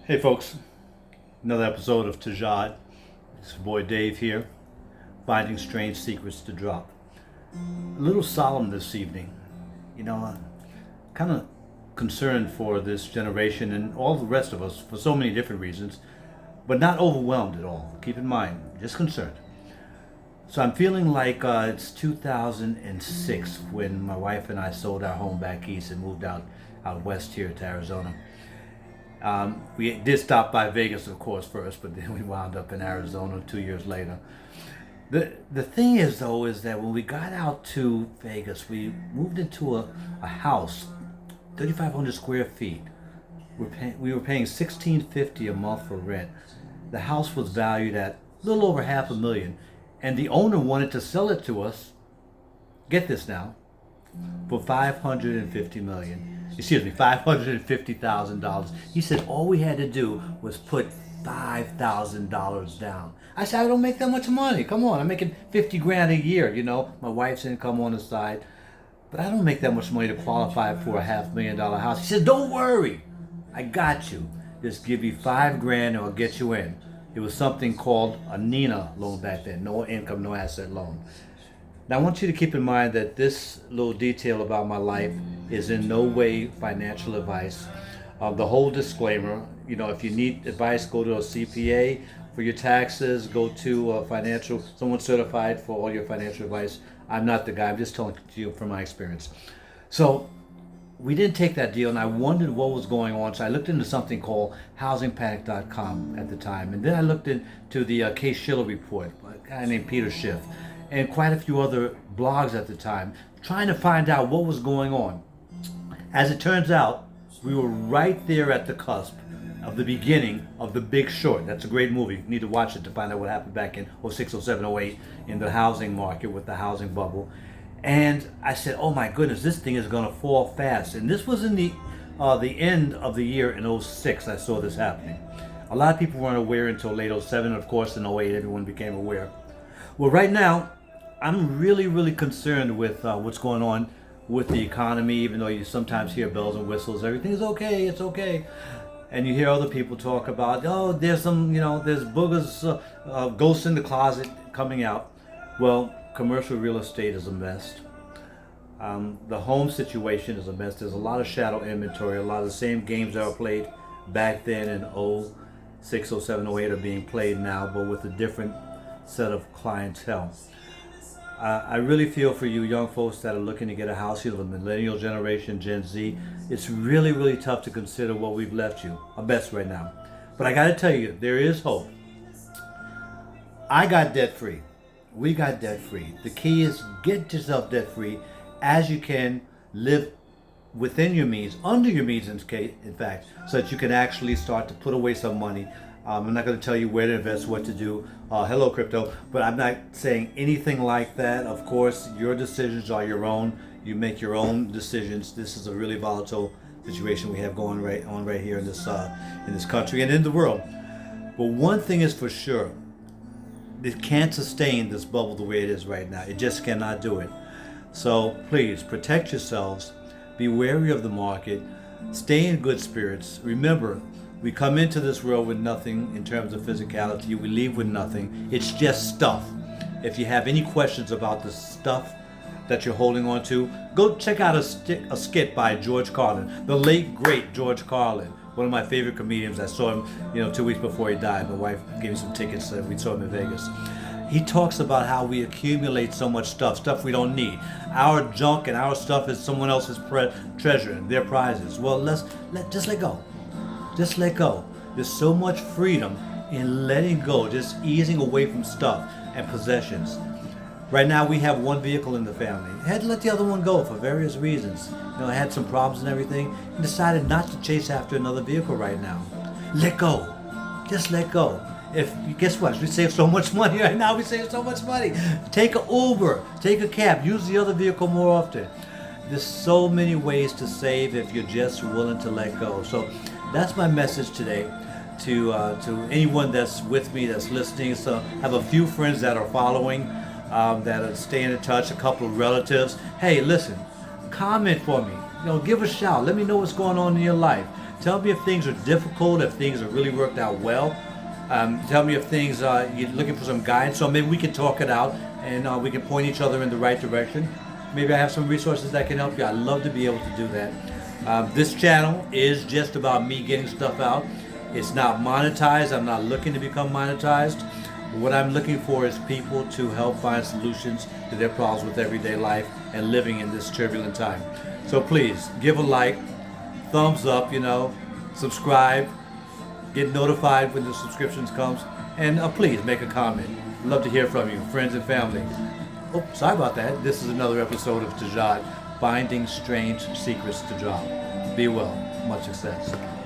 Hey folks, another episode of Tajad. It's your boy Dave here, finding strange secrets to drop. A little solemn this evening. I'm kind of concerned for this generation and all the rest of us for so many different reasons, but not overwhelmed at all. Keep in mind, just concerned. So I'm feeling like it's 2006 when my wife and I sold our home back east and moved out west here to Arizona. We did stop by Vegas, of course, first, but then we wound up in Arizona 2 years later. The thing is, though, is that when we got out to Vegas, we moved into a house, 3,500 square feet. We were paying $1,650 a month for rent. The house was valued at a little over half a million, and the owner wanted to sell it to us. Get this now, for 550 million. Excuse me, $550,000. He said all we had to do was put $5,000 down. I said I don't make that much money. Come on, I'm making 50 grand a year. My wife's income on the side, but I don't make that much money to qualify for a $500,000 house. He said, don't worry, I got you. Just give you 5 grand and I'll get you in. It was something called a NINA loan back then, no income, no asset loan. Now, I want you to keep in mind that this little detail about my life is in no way financial advice. The whole disclaimer, if you need advice, go to a CPA for your taxes, go to someone certified for all your financial advice. I'm not the guy, I'm just telling you from my experience. So, we didn't take that deal, and I wondered what was going on. So I looked into something called housingpanic.com at the time. And then I looked into the Case-Shiller report, a guy named Peter Schiff, and quite a few other blogs at the time, trying to find out what was going on. As it turns out, we were right there at the cusp of the beginning of The Big Short. That's a great movie. You need to watch it to find out what happened back in '06, '07, '08 in the housing market with the housing bubble. And I said, oh my goodness, this thing is going to fall fast. And this was in the end of the year in '06 I saw this happening. A lot of people weren't aware until late '07. Of course, in '08 everyone became aware. Well, right now, I'm really, really concerned with what's going on with the economy, even though you sometimes hear bells and whistles. Everything is okay, it's okay. And you hear other people talk about, oh, there's there's boogers, ghosts in the closet coming out. Well, commercial real estate is a mess. The home situation is a mess. There's a lot of shadow inventory. A lot of the same games that were played back then in '06, '07, '08 are being played now, but with a different set of clientele. I really feel for you young folks that are looking to get a house, the millennial generation, Gen Z. It's really, really tough to consider what we've left you, a mess right now. But I got to tell you, there is hope. I got debt free. We got debt free. The key is get yourself debt free as you can, live within your means, under your means in fact, so that you can actually start to put away some money. I'm not going to tell you where to invest, what to do. Hello, crypto. But I'm not saying anything like that. Of course, your decisions are your own. You make your own decisions. This is a really volatile situation we have going right here in this country and in the world. But one thing is for sure, it can't sustain this bubble the way it is right now. It just cannot do it. So please protect yourselves. Be wary of the market. Stay in good spirits. Remember, we come into this world with nothing in terms of physicality. We leave with nothing. It's just stuff. If you have any questions about the stuff that you're holding on to, go check out a skit by George Carlin, the late great George Carlin, one of my favorite comedians. I saw him, 2 weeks before he died. My wife gave me some tickets. We saw him in Vegas. He talks about how we accumulate so much stuff we don't need. Our junk and our stuff is someone else's treasure, their prizes. Well, just let go. Just let go. There's so much freedom in letting go, just easing away from stuff and possessions. Right now we have one vehicle in the family. I had to let the other one go for various reasons. I had some problems and everything, and decided not to chase after another vehicle right now. Let go. Just let go. Guess what? We save so much money right now. We save so much money. Take an Uber, take a cab, use the other vehicle more often. There's so many ways to save if you're just willing to let go. So that's my message today to anyone that's with me, that's listening. So I have a few friends that are following, that are staying in touch, a couple of relatives. Hey, listen, comment for me. Give a shout. Let me know what's going on in your life. Tell me if things are difficult, if things have really worked out well. Tell me if things you're looking for some guidance, so maybe we can talk it out and we can point each other in the right direction. Maybe I have some resources that can help you. I'd love to be able to do that. This channel is just about me getting stuff out. It's not monetized. I'm not looking to become monetized. What I'm looking for is people to help find solutions to their problems with everyday life and living in this turbulent time. So please give a like, thumbs up, subscribe, get notified when the subscriptions comes, and please make a comment. Love to hear from you, friends and family. Oh, sorry about that. This is another episode of Tajad, Finding Strange Secrets to Drop. Be well. Much success.